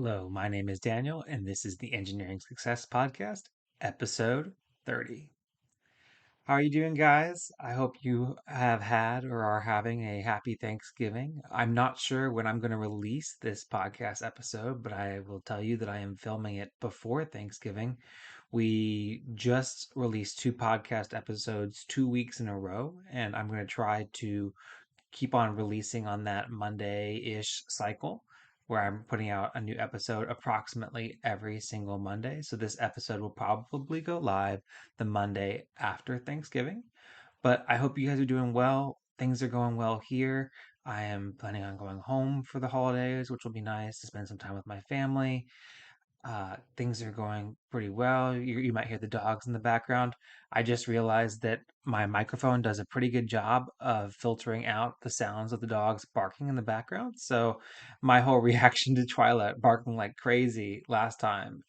Hello, my name is Daniel, and this is the Engineering Success Podcast, episode 30. How are you doing, guys? I hope you have had or are having a happy Thanksgiving. I'm not sure when I'm going to release this podcast episode, but I will tell you that I am filming it before Thanksgiving. We just released two podcast episodes 2 weeks in a row, and I'm going to try to keep on releasing on that Monday-ish cycle where I'm putting out a new episode approximately every single Monday. So this episode will probably go live the Monday after Thanksgiving. But I hope you guys are doing well. Things are going well here. I am planning on going home for the holidays, which will be nice to spend some time with my family. Things are going pretty well. You might hear the dogs in the background. I just realized that my microphone does a pretty good job of filtering out the sounds of the dogs barking in the background. So my whole reaction to Twilight barking like crazy last time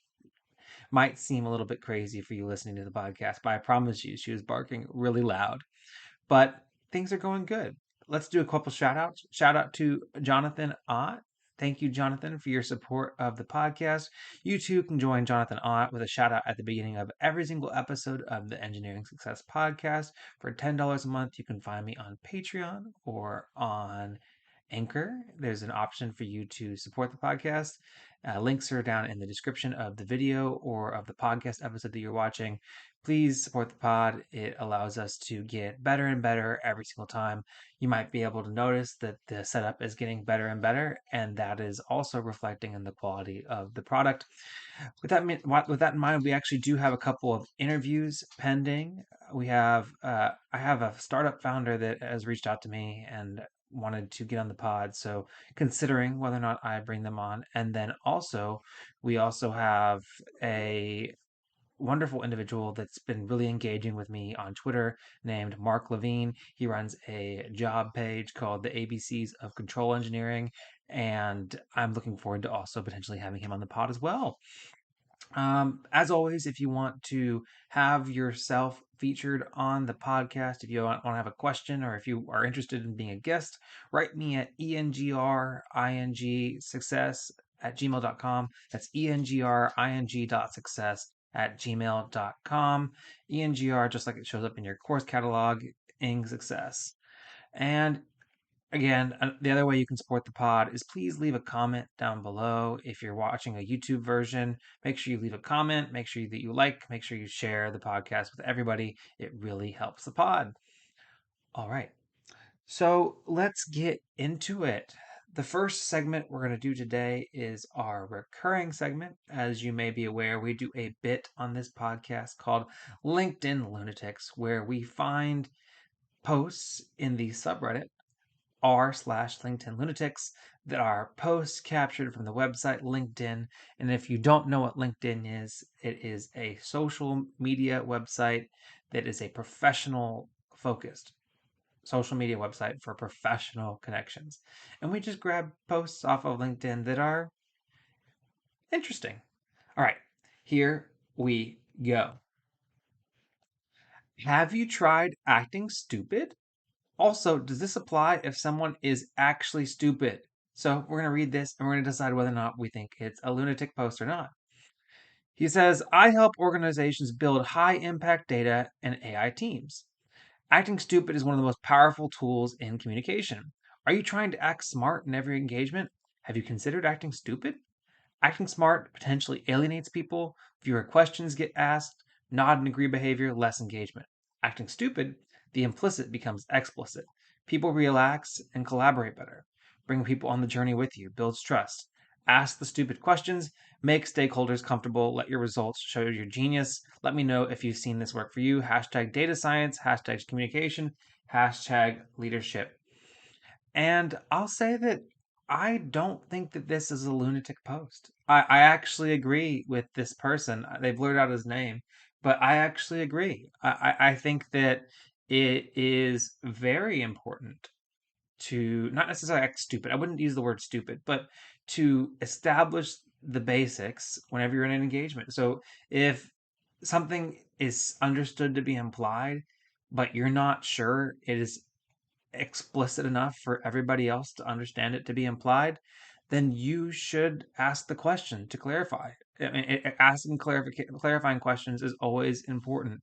might seem a little bit crazy for you listening to the podcast, but I promise you she was barking really loud. But things are going good. Let's do a couple shout outs. Shout out to Jonathan Ott. Thank you, Jonathan, for your support of the podcast. You too can join Jonathan Ott with a shout out at the beginning of every single episode of the Engineering Success Podcast. For $10 a month, you can find me on Patreon or on Anchor. There's an option for you to support the podcast. Links are down in the description of the video or of the podcast episode that you're watching. Please support the pod. It allows us to get better and better every single time. You might be able to notice that the setup is getting better and better, and that is also reflecting in the quality of the product. With that in mind, we actually do have a couple of interviews pending. I have a startup founder that has reached out to me and wanted to get on the pod, so considering whether or not I bring them on. And then also, we also have a wonderful individual that's been really engaging with me on Twitter named Mark Levine. He runs a job page called the ABCs of Control Engineering, and I'm looking forward to also potentially having him on the pod as well. As always, if you want to have yourself featured on the podcast, if you want to have a question or if you are interested in being a guest, write me at ENGiNGsuccess@gmail.com. That's ENGiNG.success@gmail.com. ENGR, just like it shows up in your course catalog, ing success. And again, the other way you can support the pod is please leave a comment down below. If you're watching a YouTube version, make sure you leave a comment, make sure that you like, make sure you share the podcast with everybody. It really helps the pod. All right. So let's get into it. The first segment we're going to do today is our recurring segment. As you may be aware, we do a bit on this podcast called LinkedIn Lunatics, where we find posts in the subreddit r/LinkedIn Lunatics that are posts captured from the website LinkedIn. And if you don't know what LinkedIn is, it is a social media website that is a professional focused social media website for professional connections. And we just grab posts off of LinkedIn that are interesting. All right, here we go. Have you tried acting stupid? Also, does this apply if someone is actually stupid? So we're going to read this and we're going to decide whether or not we think it's a lunatic post or not. He says, I help organizations build high impact data and AI teams. Acting stupid is one of the most powerful tools in communication. Are you trying to act smart in every engagement? Have you considered acting stupid? Acting smart potentially alienates people, fewer questions get asked, nod and agree behavior, less engagement. Acting stupid, the implicit becomes explicit. People relax and collaborate better. Bring people on the journey with you, builds trust. Ask the stupid questions, make stakeholders comfortable, let your results show your genius. Let me know if you've seen this work for you. Hashtag data science, hashtag communication, hashtag leadership. And I'll say that I don't think that this is a lunatic post. I actually agree with this person. They blurred out his name, but I actually agree. I think that it is very important to not necessarily act stupid. I wouldn't use the word stupid, but to establish the basics whenever you're in an engagement. So if something is understood to be implied, but you're not sure it is explicit enough for everybody else to understand it to be implied, then you should ask the question to clarify. I mean, asking clarifying questions is always important.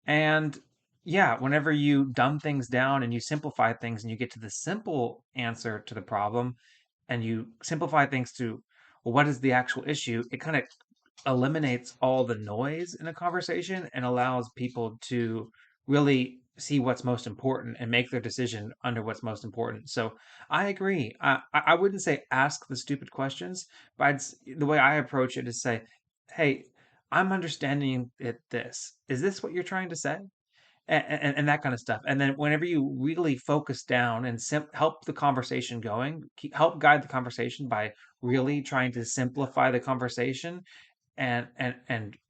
And yeah, whenever you dumb things down and you simplify things and you get to the simple answer to the problem and you simplify things to, well, what is the actual issue? It kind of eliminates all the noise in a conversation and allows people to really see what's most important and make their decision under what's most important. So I agree. I wouldn't say ask the stupid questions, but the way I approach it is say, hey, I'm understanding it this. Is this what you're trying to say? And that kind of stuff. And then whenever you really focus down and help the conversation going, help guide the conversation by really trying to simplify the conversation and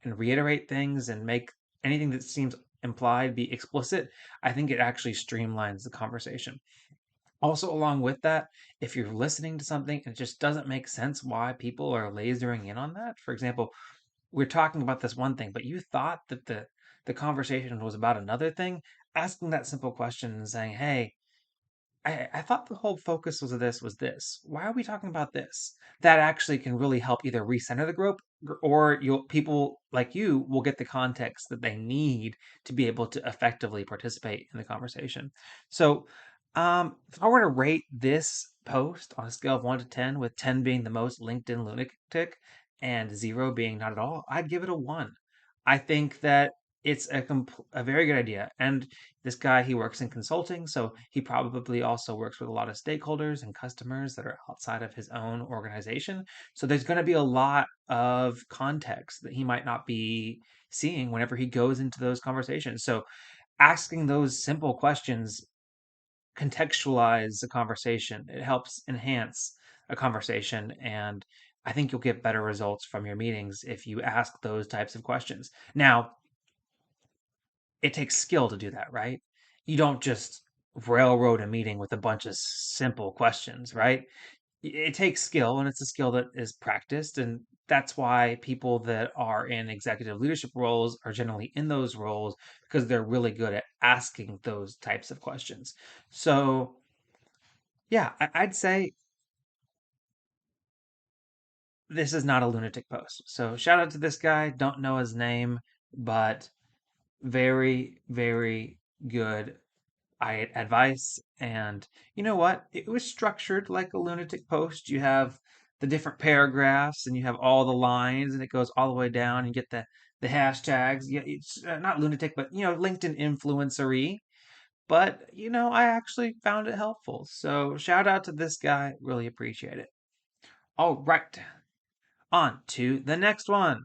reiterate things and make anything that seems implied be explicit, I think it actually streamlines the conversation. Also, along with that, if you're listening to something and it just doesn't make sense why people are lasering in on that, for example, we're talking about this one thing, but you thought that the conversation was about another thing, asking that simple question and saying, "Hey, I thought the whole focus was of this was this. Why are we talking about this?" That actually can really help either recenter the group or you'll people like you will get the context that they need to be able to effectively participate in the conversation. So, if I were to rate this post on a scale of 1 to 10, with 10 being the most LinkedIn lunatic and 0 being not at all, I'd give it a 1. I think that it's a very good idea. And this guy, he works in consulting, so he probably also works with a lot of stakeholders and customers that are outside of his own organization. So there's going to be a lot of context that he might not be seeing whenever he goes into those conversations. So asking those simple questions contextualize the conversation. It helps enhance a conversation, and I think you'll get better results from your meetings if you ask those types of questions. Now, it takes skill to do that, right? You don't just railroad a meeting with a bunch of simple questions, right? It takes skill, and it's a skill that is practiced, and that's why people that are in executive leadership roles are generally in those roles because they're really good at asking those types of questions. So, yeah, I'd say this is not a lunatic post. So, shout out to this guy. Don't know his name, but very, very good advice. And you know what? It was structured like a lunatic post. You have the different paragraphs and you have all the lines and it goes all the way down and you get the hashtags. Yeah, it's not lunatic, but LinkedIn influencery. But I actually found it helpful. So shout out to this guy. Really appreciate it. All right, on to the next one.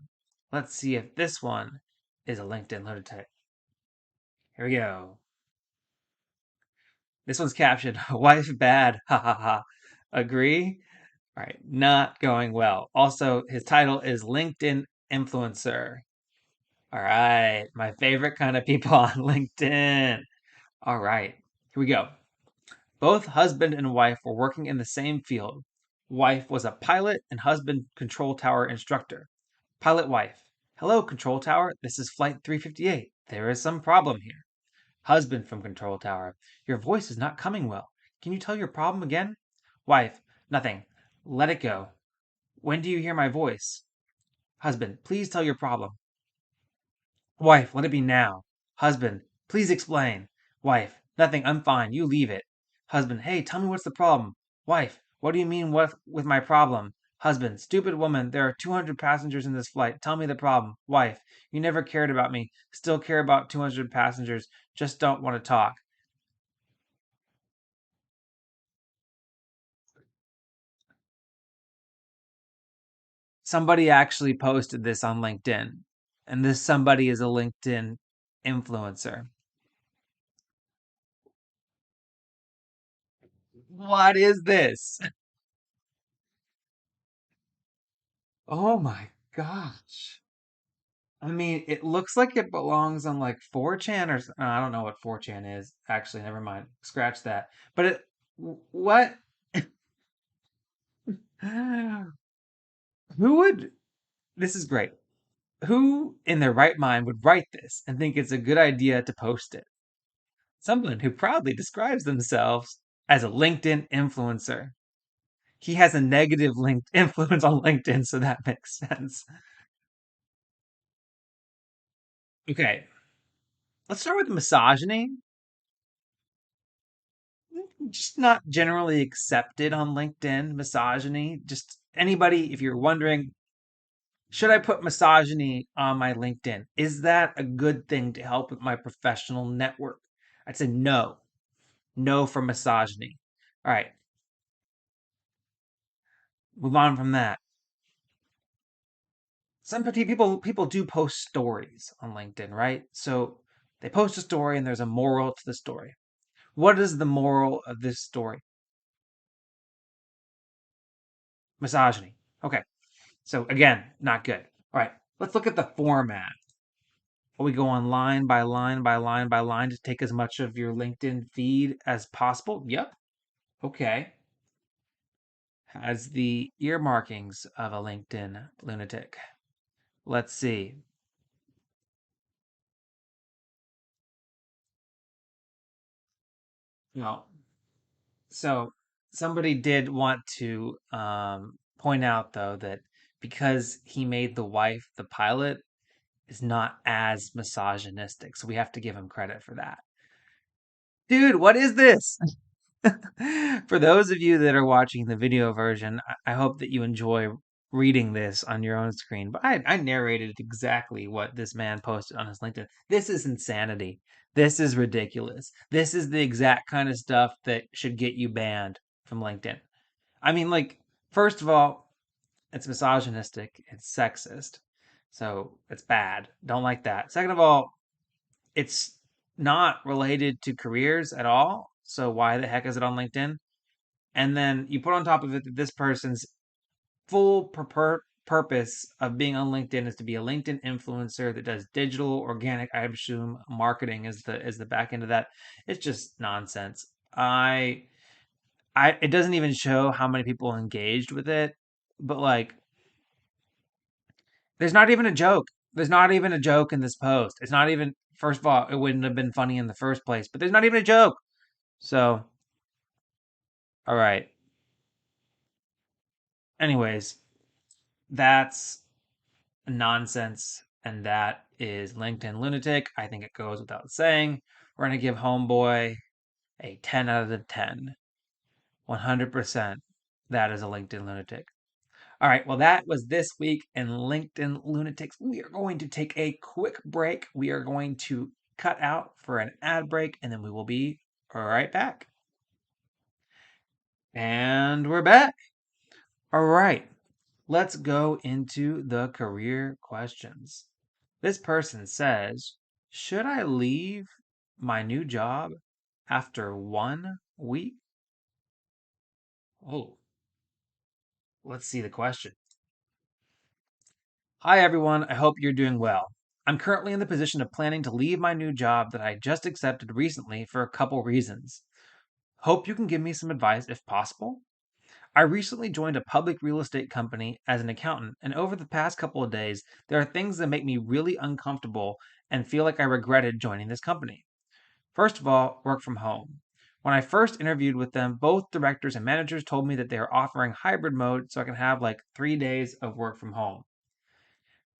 Let's see if this one is a LinkedIn lunatic. Here we go. This one's captioned, "Wife bad, ha ha ha." Agree? All right, not going well. Also, his title is LinkedIn Influencer. All right, my favorite kind of people on LinkedIn. All right, here we go. Both husband and wife were working in the same field. Wife was a pilot and husband control tower instructor. Pilot wife. Hello, control tower. This is flight 358. There is some problem here. Husband from control tower. Your voice is not coming well. Can you tell your problem again? Wife. Nothing. Let it go. When do you hear my voice? Husband. Please tell your problem. Wife. Let it be now. Husband. Please explain. Wife. Nothing. I'm fine. You leave it. Husband. Hey, tell me what's the problem. Wife. What do you mean what with my problem? Husband. Stupid woman. There are 200 passengers in this flight. Tell me the problem. Wife. You never cared about me. Still care about 200 passengers. Just don't want to talk. Somebody actually posted this on LinkedIn, and this somebody is a LinkedIn influencer. What is this? Oh my gosh. I mean, it looks like it belongs on like 4chan or I don't know what 4chan is. Actually, never mind. Scratch that. But what? Who would? This is great. Who in their right mind would write this and think it's a good idea to post it? Someone who proudly describes themselves as a LinkedIn influencer. He has a negative linked influence on LinkedIn, so that makes sense. Okay, let's start with misogyny. Just not generally accepted on LinkedIn. Misogyny. Just anybody, if you're wondering, should I put misogyny on my LinkedIn? Is that a good thing to help with my professional network? I'd say no. No for misogyny. All right, move on from that. Some people do post stories on LinkedIn, right? So they post a story and there's a moral to the story. What is the moral of this story? Misogyny. Okay. So again, not good. All right. Let's look at the format. We go on line by line by line by line to take as much of your LinkedIn feed as possible. Yep. Okay. Has the ear markings of a LinkedIn lunatic. Let's see. No. So somebody did want to point out though that because he made the wife the pilot is not as misogynistic. So we have to give him credit for that. Dude, what is this? For those of you that are watching the video version, I hope that you enjoy reading this on your own screen. But I narrated exactly what this man posted on his LinkedIn. This is insanity. This is ridiculous. This is the exact kind of stuff that should get you banned from LinkedIn. I mean, like, first of all, it's misogynistic, it's sexist. So it's bad. Don't like that. Second of all, it's not related to careers at all. So why the heck is it on LinkedIn? And then you put on top of it that this person's full purpose of being on LinkedIn is to be a LinkedIn influencer that does digital, organic, I assume marketing is the back end of that. It's just nonsense. It doesn't even show how many people engaged with it, but like there's not even a joke. There's not even a joke in this post. It's not even first of all, it wouldn't have been funny in the first place, but there's not even a joke. So, all right. Anyways, that's nonsense, and that is LinkedIn lunatic. I think it goes without saying. We're going to give Homeboy a 10 out of 10. 100%. That is a LinkedIn lunatic. All right, well, that was this week in LinkedIn Lunatics. We are going to take a quick break. We are going to cut out for an ad break, and then we will be right back. And we're back. All right, let's go into the career questions. This person says, should I leave my new job after 1 week? Oh, let's see the question. Hi, everyone. I hope you're doing well. I'm currently in the position of planning to leave my new job that I just accepted recently for a couple reasons. Hope you can give me some advice if possible. I recently joined a public real estate company as an accountant, and over the past couple of days, there are things that make me really uncomfortable and feel like I regretted joining this company. First of all, work from home. When I first interviewed with them, both directors and managers told me that they are offering hybrid mode so I can have like 3 days of work from home.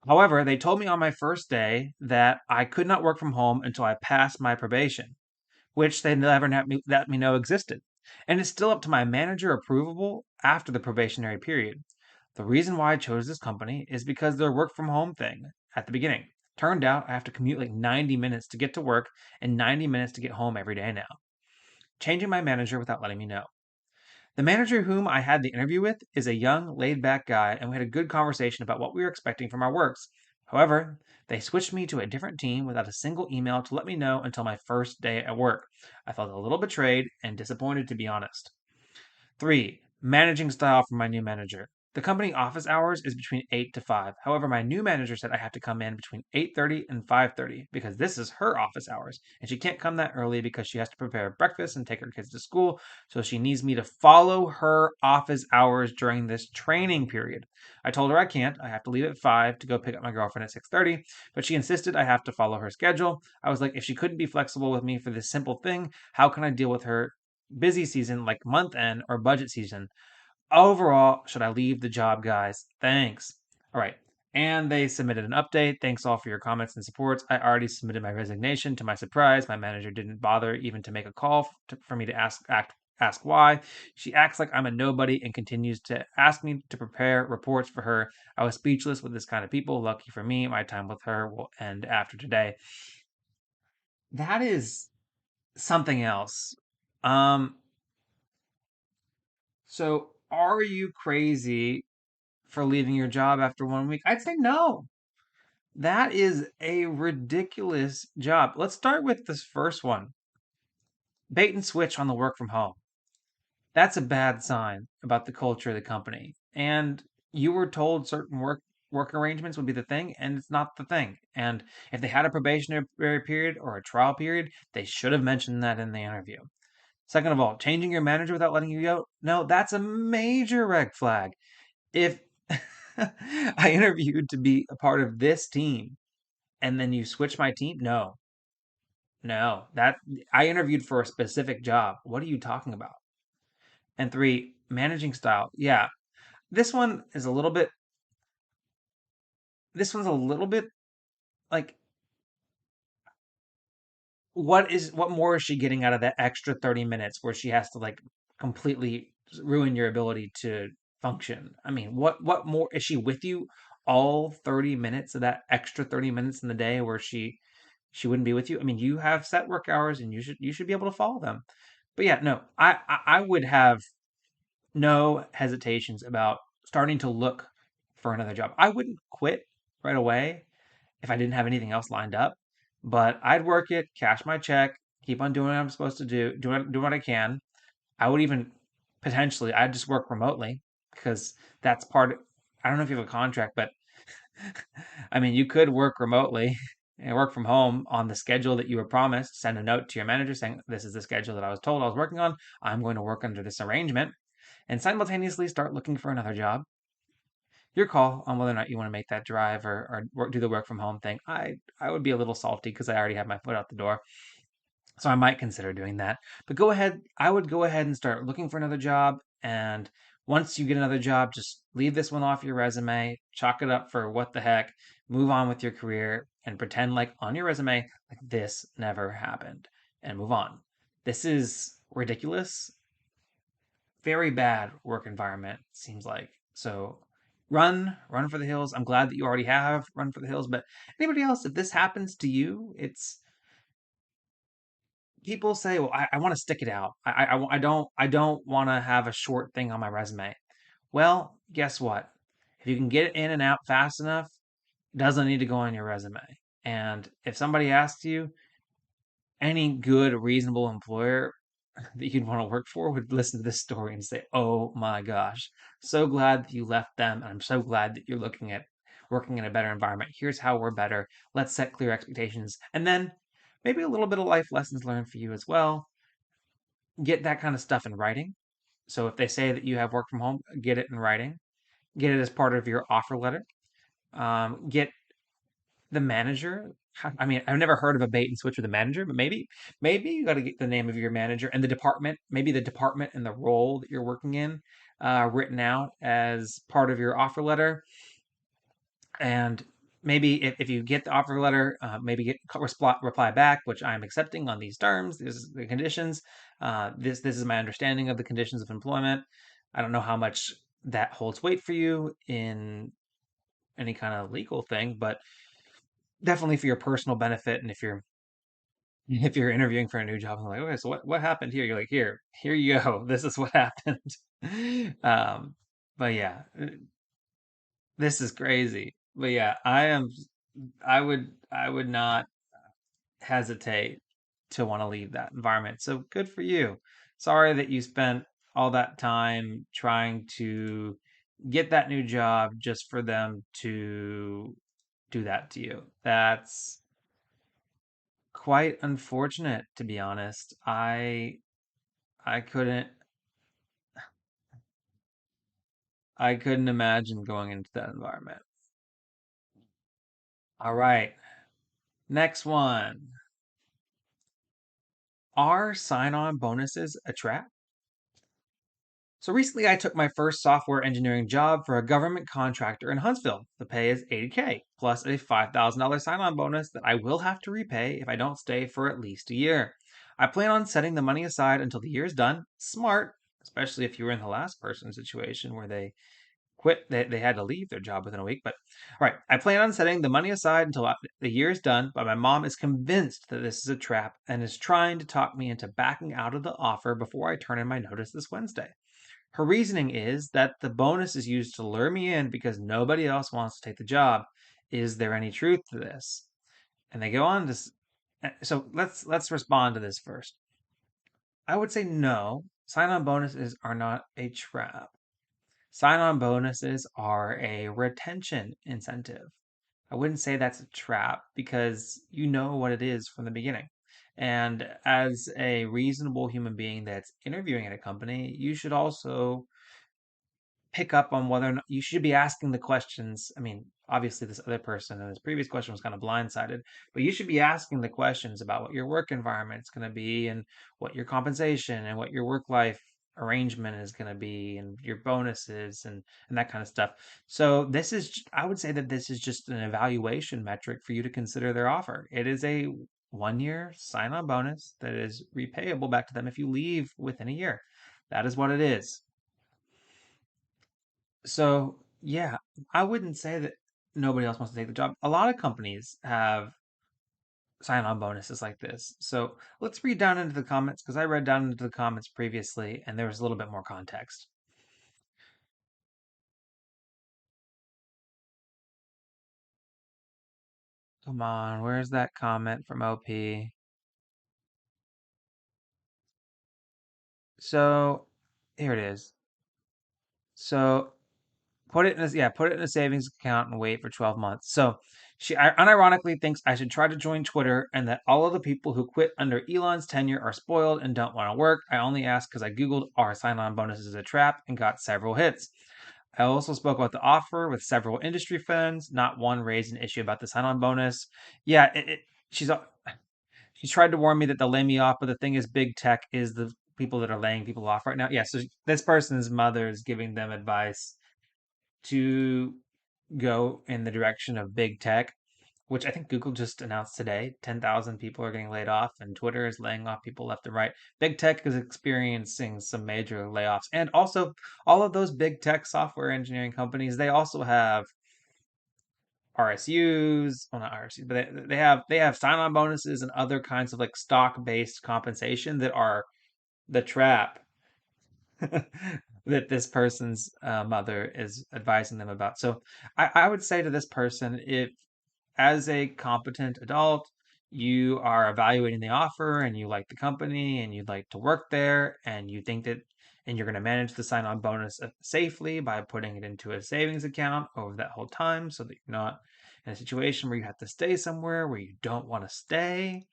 However, they told me on my first day that I could not work from home until I passed my probation, which they never let me know existed. And it's still up to my manager approval after the probationary period. The reason why I chose this company is because their work from home thing at the beginning. Turned out I have to commute like 90 minutes to get to work and 90 minutes to get home every day now. Changing my manager without letting me know. The manager whom I had the interview with is a young, laid back guy, and we had a good conversation about what we were expecting from our works. However, they switched me to a different team without a single email to let me know until my first day at work. I felt a little betrayed and disappointed, to be honest. 3. Managing style for my new manager. The company office hours is between 8 to 5. However, my new manager said I have to come in between 8:30 and 5:30 because this is her office hours and she can't come that early because she has to prepare breakfast and take her kids to school, so she needs me to follow her office hours during this training period. I told her I can't. I have to leave at 5 to go pick up my girlfriend at 6:30, but she insisted I have to follow her schedule. I was like, if she couldn't be flexible with me for this simple thing, how can I deal with her busy season like month end or budget season? Overall, should I leave the job, guys? Thanks. All right. And they submitted an update. Thanks all for your comments and supports. I already submitted my resignation. To my surprise, my manager didn't bother even to make a call for me to ask why. She acts like I'm a nobody and continues to ask me to prepare reports for her. I was speechless with this kind of people. Lucky for me, my time with her will end after today. That is something else. Um, so are you crazy for leaving your job after 1 week? I'd say no. That is a ridiculous job. Let's start with this first one. Bait and switch on the work from home. That's a bad sign about the culture of the company. And you were told certain work arrangements would be the thing, and it's not the thing. And if they had a probationary period or a trial period, they should have mentioned that in the interview. Second of all, changing your manager without letting you go, no, that's a major red flag. If I interviewed to be a part of this team and then you switch my team, no, no, that I interviewed for a specific job. What are you talking about? And three, managing style. Yeah, this one is a little bit. This one's a little bit like what more is she getting out of that extra 30 minutes where she has to like completely ruin your ability to function? I mean, what more is she with you all 30 minutes of that extra 30 minutes in the day where she wouldn't be with you? I mean, you have set work hours and you should be able to follow them. But yeah, no, I would have no hesitations about starting to look for another job. I wouldn't quit right away if I didn't have anything else lined up, but I'd work it, cash my check, keep on doing what I'm supposed to do what I can. I would even potentially I'd just work remotely because that's part of, I don't know if you have a contract, but I mean, you could work remotely and work from home on the schedule that you were promised. Send a note to your manager saying, "This is the schedule that I was told I was working on. I'm going to work under this arrangement," and simultaneously start looking for another job. Your call on whether or not you want to make that drive or do the work from home thing. I would be a little salty because I already have my foot out the door. So I might consider doing that. But go ahead. I would go ahead and start looking for another job. And once you get another job, just leave this one off your resume, chalk it up for what the heck, move on with your career, and pretend like on your resume, like this never happened, and move on. This is ridiculous. Very bad work environment, seems like. So run for the hills. I'm glad that you already have run for the hills, but anybody else, if this happens to you, it's people say, "Well, I want to stick it out. I don't want to have a short thing on my resume." Well, guess what? If you can get it in and out fast enough, it doesn't need to go on your resume. And if somebody asks you, any good, reasonable employer that you'd want to work for would listen to this story and say, "Oh my gosh, so glad that you left them, and I'm so glad that you're looking at working in a better environment. Here's how we're better. Let's set clear expectations." And then maybe a little bit of life lessons learned for you as well. Get that kind of stuff in writing. So if they say that you have work from home, get it in writing. Get it as part of your offer letter. Get the manager. I mean, I've never heard of a bait and switch with a manager, but maybe you got to get the name of your manager and the department, maybe the department and the role that you're working in, written out as part of your offer letter. And maybe if you get the offer letter, maybe reply back, which I'm accepting on these terms. This is the conditions. This is my understanding of the conditions of employment. I don't know how much that holds weight for you in any kind of legal thing, but definitely for your personal benefit. And if you're interviewing for a new job, I'm like, okay, so what happened here? You're like, here you go. This is what happened. um, but yeah, this is crazy. But yeah, I would not hesitate to want to leave that environment. So good for you. Sorry that you spent all that time trying to get that new job just for them to do that to you. That's quite unfortunate, to be honest. I couldn't I couldn't imagine going into that environment. All right. Next one. Are sign-on bonuses a trap? So recently I took my first software engineering job for a government contractor in Huntsville. The pay is 80K plus a $5,000 sign-on bonus that I will have to repay if I don't stay for at least a year. I plan on setting the money aside until the year is done. Smart, especially if you were in the last person situation where they quit, they had to leave their job within a week. But all right, I plan on setting the money aside until the year is done, but my mom is convinced that this is a trap and is trying to talk me into backing out of the offer before I turn in my notice this Wednesday. Her reasoning is that the bonus is used to lure me in because nobody else wants to take the job. Is there any truth to this? And they go on to so let's respond to this first. I would say no. Sign-on bonuses are not a trap. Sign-on bonuses are a retention incentive. I wouldn't say that's a trap because you know what it is from the beginning. And as a reasonable human being that's interviewing at a company, you should also pick up on whether or not you should be asking the questions. I mean, obviously, this other person in this previous question was kind of blindsided, but you should be asking the questions about what your work environment is going to be and what your compensation and what your work life arrangement is going to be and your bonuses and that kind of stuff. So I would say that this is just an evaluation metric for you to consider their offer. It is a 1 year sign-on bonus that is repayable back to them if you leave within a year. That is what it is. So, yeah, I wouldn't say that nobody else wants to take the job. A lot of companies have sign-on bonuses like this. So let's read down into the comments because I read down into the comments previously and there was a little bit more context. Come on, where's that comment from OP? So here it is. So put it in a savings account and wait for 12 months. So she unironically thinks I should try to join Twitter and that all of the people who quit under Elon's tenure are spoiled and don't want to work. I only asked because I Googled are sign-on bonuses a trap and got several hits. I also spoke about the offer with several industry friends. Not one raised an issue about the sign-on bonus. Yeah, she's she tried to warn me that they'll lay me off, but the thing is, big tech is the people that are laying people off right now. Yeah, so this person's mother is giving them advice to go in the direction of big tech, which I think Google just announced today. 10,000 people are getting laid off, and Twitter is laying off people left and right. Big tech is experiencing some major layoffs. And also, all of those big tech software engineering companies, they also have RSUs, well not RSUs, but they have sign-on bonuses and other kinds of like stock-based compensation that are the trap that this person's mother is advising them about. So I would say to this person, if as a competent adult, you are evaluating the offer and you like the company and you'd like to work there and you think that and you're going to manage the sign-on bonus safely by putting it into a savings account over that whole time so that you're not in a situation where you have to stay somewhere where you don't want to stay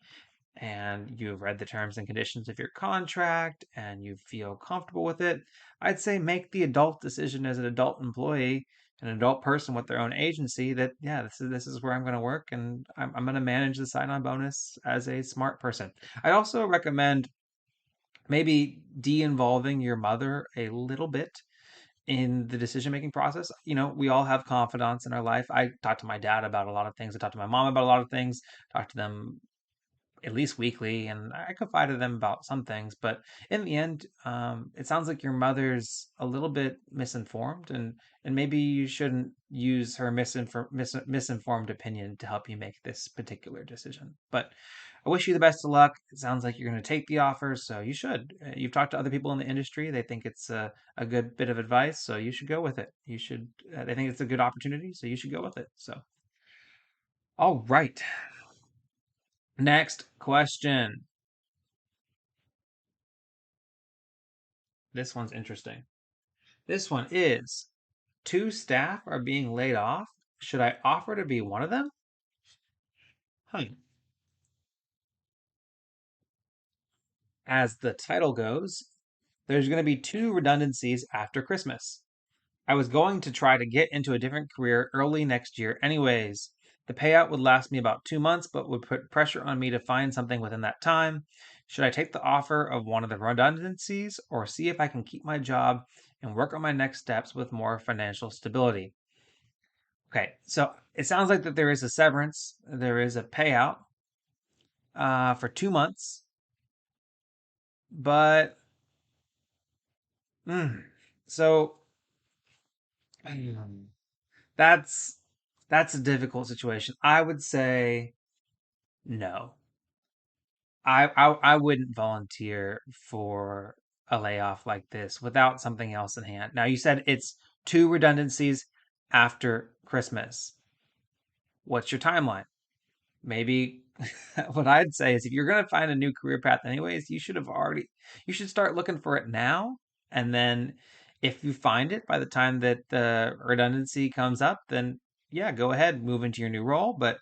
and you've read the terms and conditions of your contract and you feel comfortable with it, I'd say make the adult decision as an adult employee, an adult person with their own agency that, yeah, this is where I'm going to work and I'm going to manage the sign-on bonus as a smart person. I also recommend maybe de-involving your mother a little bit in the decision-making process. You know, we all have confidants in our life. I talk to my dad about a lot of things. I talk to my mom about a lot of things. Talk to them at least weekly, and I confide to them about some things. But in the end, it sounds like your mother's a little bit misinformed, and maybe you shouldn't use her misinformed opinion to help you make this particular decision. But I wish you the best of luck. It sounds like you're going to take the offer, so you should. You've talked to other people in the industry; they think it's a good bit of advice, so you should go with it. You should. They think it's a good opportunity, so you should go with it. So, all right. Next question. This one's interesting. This one is two staff are being laid off. Should I offer to be one of them? Huh. As the title goes, there's going to be two redundancies after Christmas. I was going to try to get into a different career early next year, anyways. The payout would last me about 2 months, but would put pressure on me to find something within that time. Should I take the offer of one of the redundancies or see if I can keep my job and work on my next steps with more financial stability? Okay, so it sounds like that there is a severance, there is a payout for 2 months, but mm, so mm, that's that's a difficult situation. I would say no. I wouldn't volunteer for a layoff like this without something else in hand. Now, you said it's two redundancies after Christmas. What's your timeline? Maybe what I'd say is if you're going to find a new career path anyways, you should start looking for it now. And then if you find it by the time that the redundancy comes up, then yeah, go ahead, move into your new role. But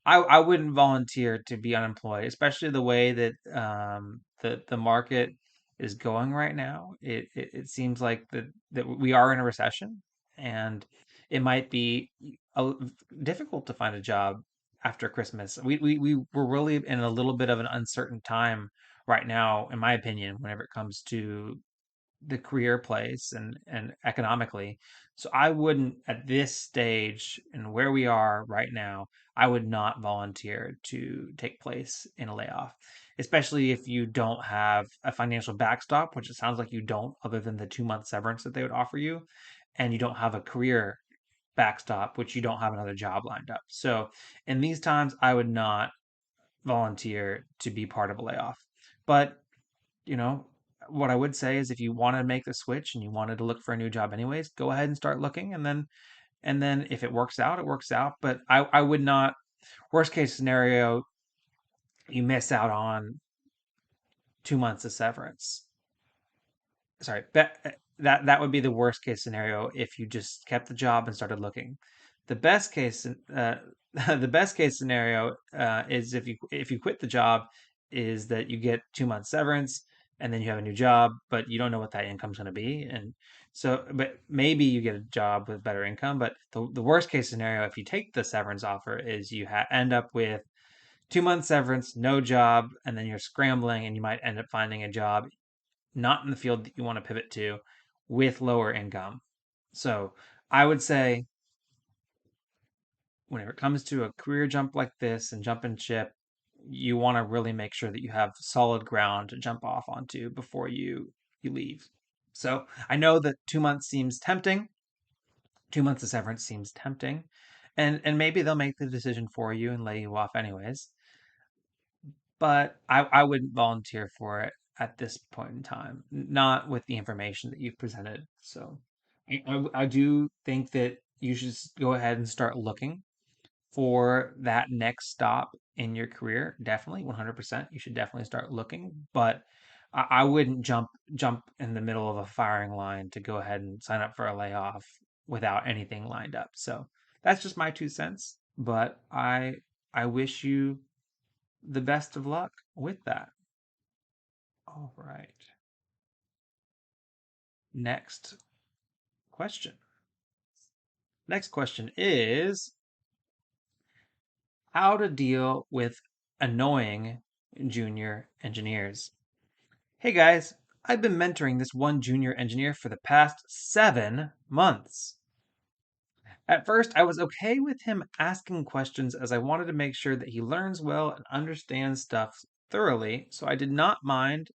I wouldn't volunteer to be unemployed, especially the way that the market is going right now. It seems like that we are in a recession, and it might be a, difficult to find a job after Christmas. We're really in a little bit of an uncertain time right now, in my opinion, whenever it comes to the career place and economically. So I wouldn't at this stage and where we are right now, I would not volunteer to take place in a layoff, especially if you don't have a financial backstop, which it sounds like you don't, other than the 2 month severance that they would offer you, and you don't have a career backstop, which you don't have another job lined up. So in these times, I would not volunteer to be part of a layoff. But, you know, what I would say is if you want to make the switch and you wanted to look for a new job anyways, go ahead and start looking, and then if it works out, it works out. But I would not, worst case scenario, you miss out on 2 months of severance. Sorry, that would be the worst case scenario if you just kept the job and started looking. The best case the best case scenario is if you quit the job, is that you get 2 months severance and then you have a new job, but you don't know what that income's going to be. And so, but maybe you get a job with better income. But the worst case scenario, if you take the severance offer, is you end up with 2 months severance, no job, and then you're scrambling, and you might end up finding a job not in the field that you want to pivot to with lower income. So I would say whenever it comes to a career jump like this and jumping ship, you want to really make sure that you have solid ground to jump off onto before you leave. So I know that 2 months seems tempting. 2 months of severance seems tempting, and maybe they'll make the decision for you and lay you off anyways. But I wouldn't volunteer for it at this point in time, not with the information that you've presented. So I do think that you should go ahead and start looking for that next stop in your career. Definitely, 100%. You should definitely start looking, but I wouldn't jump in the middle of a firing line to go ahead and sign up for a layoff without anything lined up. So that's just my 2 cents, but I wish you the best of luck with that. All right. Next question. Next question is how to deal with annoying junior engineers. Hey guys, I've been mentoring this one junior engineer for the past 7 months. At first, I was okay with him asking questions as I wanted to make sure that he learns well and understands stuff thoroughly, so I did not mind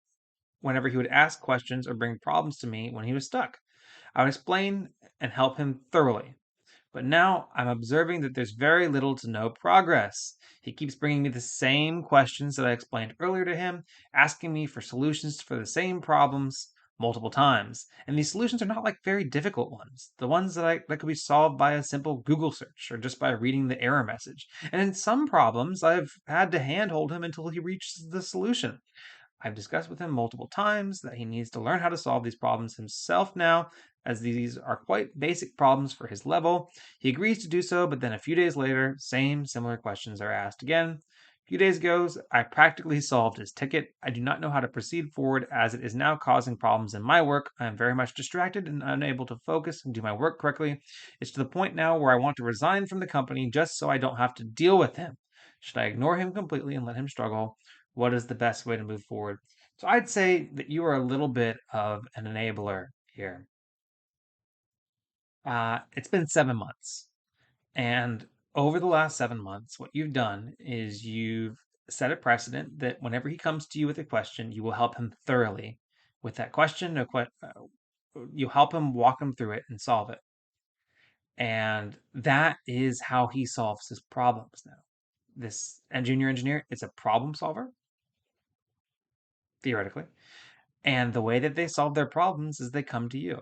whenever he would ask questions or bring problems to me when he was stuck. I would explain and help him thoroughly. But now I'm observing that there's very little to no progress. He keeps bringing me the same questions that I explained earlier to him, asking me for solutions for the same problems multiple times. And these solutions are not like very difficult ones. The ones that could be solved by a simple Google search or just by reading the error message. And in some problems, I've had to handhold him until he reaches the solution. I've discussed with him multiple times that he needs to learn how to solve these problems himself now, as these are quite basic problems for his level. He agrees to do so, but then a few days later, similar questions are asked again. A few days goes, I practically solved his ticket. I do not know how to proceed forward as it is now causing problems in my work. I am very much distracted and unable to focus and do my work correctly. It's to the point now where I want to resign from the company just so I don't have to deal with him. Should I ignore him completely and let him struggle? What is the best way to move forward? So I'd say that you are a little bit of an enabler here. It's been 7 months. And over the last 7 months, what you've done is you've set a precedent that whenever he comes to you with a question, you will help him thoroughly with that question. You help him walk him through it and solve it. And that is how he solves his problems now. This junior engineer is a problem solver, theoretically. And the way that they solve their problems is they come to you.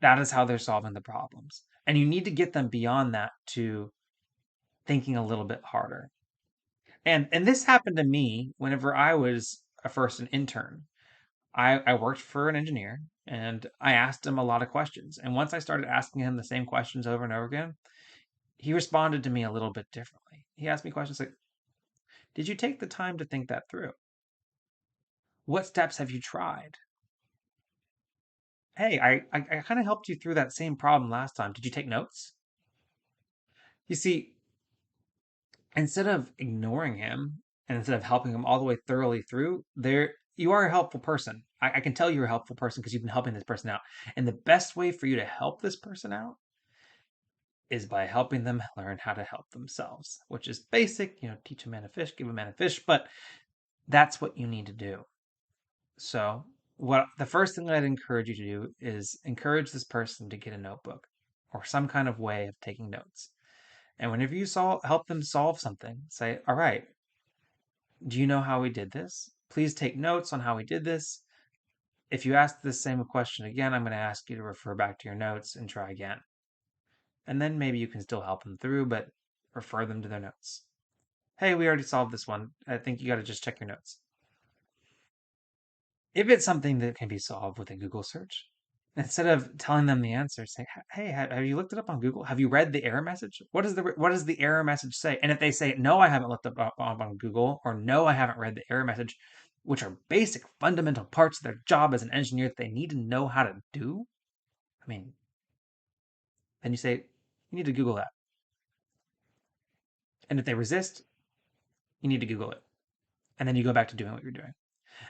That is how they're solving the problems. And you need to get them beyond that to thinking a little bit harder. And this happened to me whenever I was first an intern. I worked for an engineer and I asked him a lot of questions. And once I started asking him the same questions over and over again, he responded to me a little bit differently. He asked me questions like, did you take the time to think that through? What steps have you tried? Hey, I kind of helped you through that same problem last time. Did you take notes? You see, instead of ignoring him and instead of helping him all the way thoroughly through, you are a helpful person. I can tell you're a helpful person because you've been helping this person out. And the best way for you to help this person out is by helping them learn how to help themselves, which is basic, teach a man a fish, give a man a fish, but that's what you need to do. So, what the first thing I'd encourage you to do is encourage this person to get a notebook or some kind of way of taking notes. And whenever help them solve something, say, all right, do you know how we did this? Please take notes on how we did this. If you ask this same question again, I'm going to ask you to refer back to your notes and try again. And then maybe you can still help them through, but refer them to their notes. Hey, we already solved this one. I think you got to just check your notes. If it's something that can be solved with a Google search, instead of telling them the answer, say, "Hey, have you looked it up on Google? Have you read the error message? What does the error message say?" And if they say, "No, I haven't looked up on Google," or "No, I haven't read the error message," which are basic fundamental parts of their job as an engineer that they need to know how to do, I mean, then you say, "You need to Google that." And if they resist, you need to Google it. And then you go back to doing what you're doing.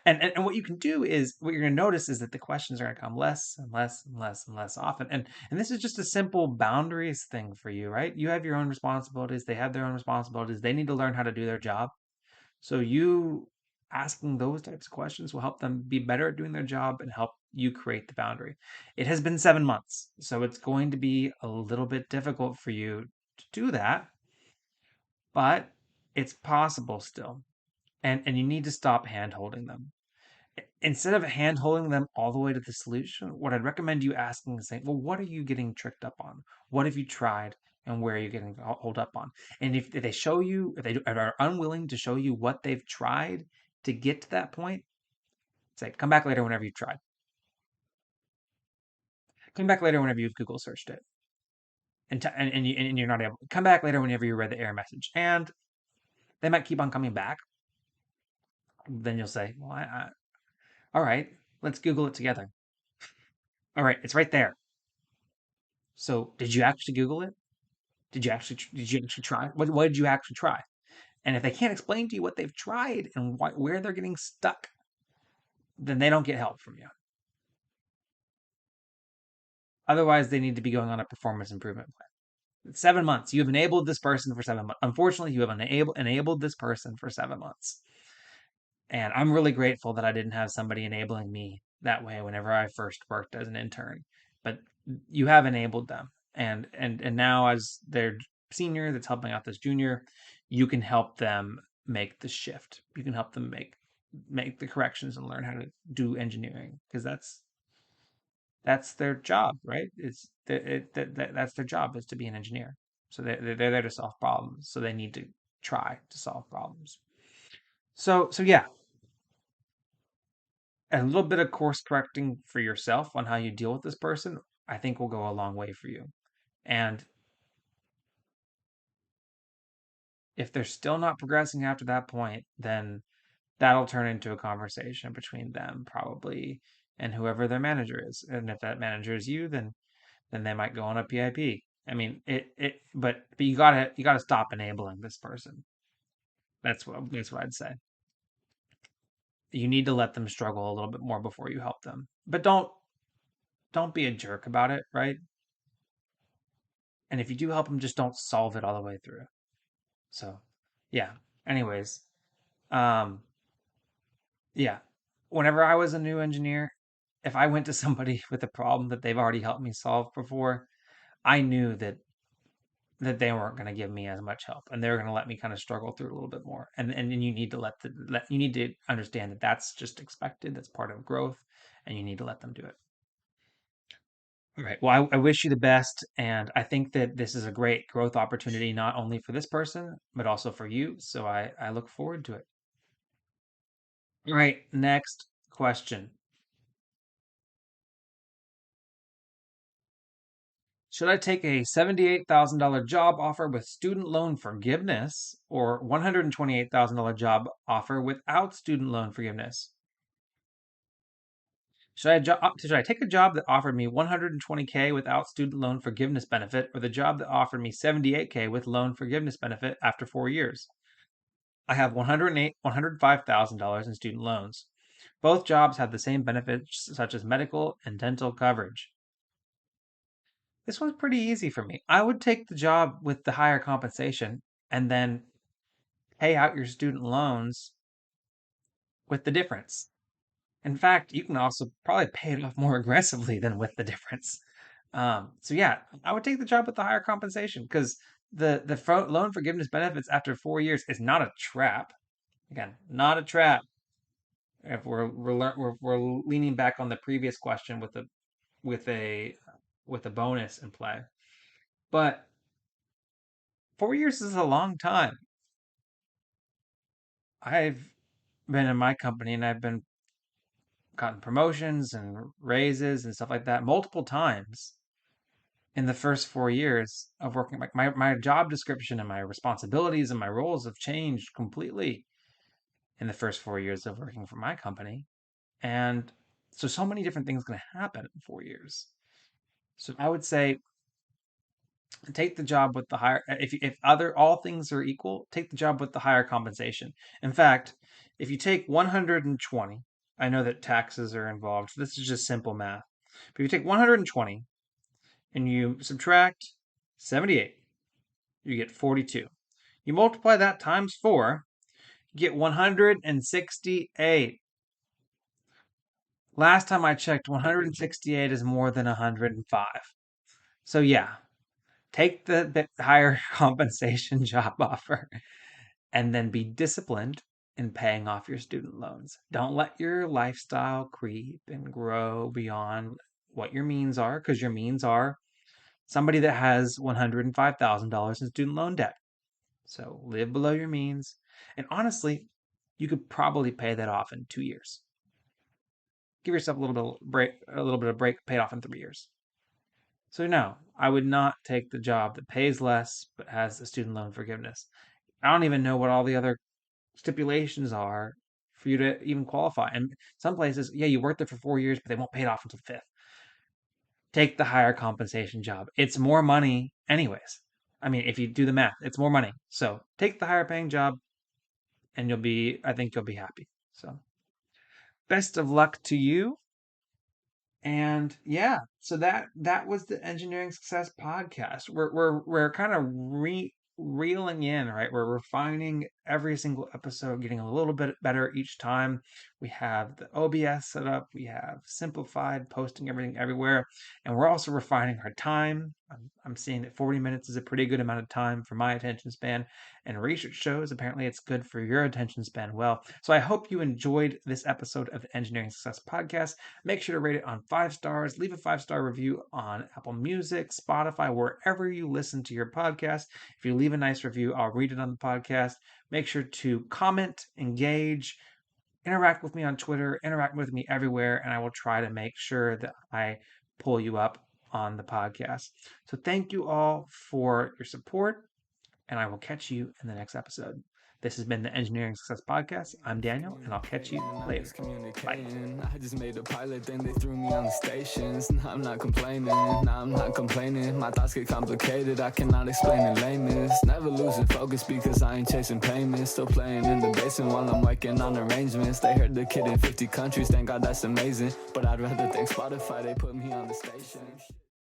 And what you can do is what you're going to notice is that the questions are going to come less and less and less and less often. And this is just a simple boundaries thing for you, right? You have your own responsibilities. They have their own responsibilities. They need to learn how to do their job. So you asking those types of questions will help them be better at doing their job and help you create the boundary. It has been 7 months, so it's going to be a little bit difficult for you to do that, but it's possible still. And you need to stop hand holding them instead of hand holding them all the way to the solution, what I'd recommend you asking is saying, well, what are you getting tricked up on? What have you tried? And where are you getting hold up on? And if they show you, if they are unwilling to show you what they've tried to get to that point, say, come back later whenever you've tried. Come back later whenever you've Google searched it. And you're not able. Come back later whenever you read the error message. And they might keep on coming back. Then you'll say, well, all right, let's Google it together. All right, it's right there. So did you actually Google it? Did you actually try? What did you actually try? And if they can't explain to you what they've tried and where they're getting stuck, then they don't get help from you. Otherwise, they need to be going on a performance improvement plan. 7 months. You have enabled this person for 7 months. Unfortunately, you have enabled this person for 7 months. And I'm really grateful that I didn't have somebody enabling me that way whenever I first worked as an intern. But you have enabled them. And now as their senior that's helping out this junior, you can help them make the shift. You can help them make the corrections and learn how to do engineering because that's their job, right? That's their job is to be an engineer. So they're there to solve problems. So they need to try to solve problems. So yeah, a little bit of course correcting for yourself on how you deal with this person, I think will go a long way for you. And if they're still not progressing after that point, then that'll turn into a conversation between them probably and whoever their manager is. And if that manager is you, then they might go on a PIP. I mean, but you gotta stop enabling this person. That's what I'd say. you need to let them struggle a little bit more before you help them. But don't be a jerk about it, right? And if you do help them, just don't solve it all the way through. So, yeah. Anyways, um, yeah. Whenever I was a new engineer, if I went to somebody with a problem that they've already helped me solve before, I knew that they weren't going to give me as much help, and they were going to let me kind of struggle through it a little bit more. And you need to you need to understand that that's just expected. That's part of growth, and you need to let them do it. All right. Well, I wish you the best, and I think that this is a great growth opportunity not only for this person but also for you. So I look forward to it. All right. Next question. Should I take a $78,000 job offer with student loan forgiveness or $128,000 job offer without student loan forgiveness? Should I take a job that offered me 120K without student loan forgiveness benefit or the job that offered me 78K with loan forgiveness benefit after 4 years? I have $105,000 in student loans. Both jobs have the same benefits such as medical and dental coverage. This one's pretty easy for me. I would take the job with the higher compensation and then pay out your student loans with the difference. In fact, you can also probably pay it off more aggressively than with the difference. So yeah, I would take the job with the higher compensation because the loan forgiveness benefits after 4 years is not a trap. Again, not a trap. If we're leaning back on the previous question with a with a bonus in play, but 4 years is a long time. I've been in my company and I've been gotten promotions and raises and stuff like that multiple times in the first 4 years of working. My job description and my responsibilities and my roles have changed completely in the first 4 years of working for my company. And so many different things going to happen in 4 years. So I would say take the job with the higher if other all things are equal, take the job with the higher compensation. In fact, if you take 120, I know that taxes are involved, so this is just simple math. But if you take 120 and you subtract 78, you get 42. You multiply that times 4, you get 168. Last time I checked, 168 is more than 105. So yeah, take the higher compensation job offer and then be disciplined in paying off your student loans. Don't let your lifestyle creep and grow beyond what your means are, because your means are somebody that has $105,000 in student loan debt. So live below your means. And honestly, you could probably pay that off in 2 years. Give yourself a little bit of break, pay it off in 3 years. So no, I would not take the job that pays less but has the student loan forgiveness. I don't even know what all the other stipulations are for you to even qualify. And some places, yeah, you work there for 4 years, but they won't pay it off until the fifth. Take the higher compensation job. It's more money, anyways. I mean, if you do the math, it's more money. So take the higher paying job, and I think you'll be happy. So best of luck to you. And yeah, so that was the Engineering Success Podcast. We're kind of reeling in, right? We're refining every single episode, getting a little bit better each time. We have the OBS set up, we have simplified posting everything everywhere, and we're also refining our time. I'm seeing that 40 minutes is a pretty good amount of time for my attention span, and research shows apparently it's good for your attention span well. So I hope you enjoyed this episode of the Engineering Success Podcast. Make sure to rate it on 5 stars. Leave a 5 star review on Apple Music, Spotify, wherever you listen to your podcast. If you leave a nice review, I'll read it on the podcast. Make sure to comment, engage, interact with me on Twitter, interact with me everywhere, and I will try to make sure that I pull you up on the podcast. So thank you all for your support, and I will catch you in the next episode. This has been the Engineering Success Podcast. I'm Daniel, and I'll catch you later. Bye. I just made a pilot, then they threw me on the stations. Nah, I'm not complaining, nah, I'm not complaining. My thoughts get complicated, I cannot explain in layman's. Never losing focus because I ain't chasing payments. Still playing in the basement while I'm working on arrangements. They heard the kid in 50 countries, thank God that's amazing. But I'd rather thank Spotify, they put me on the station.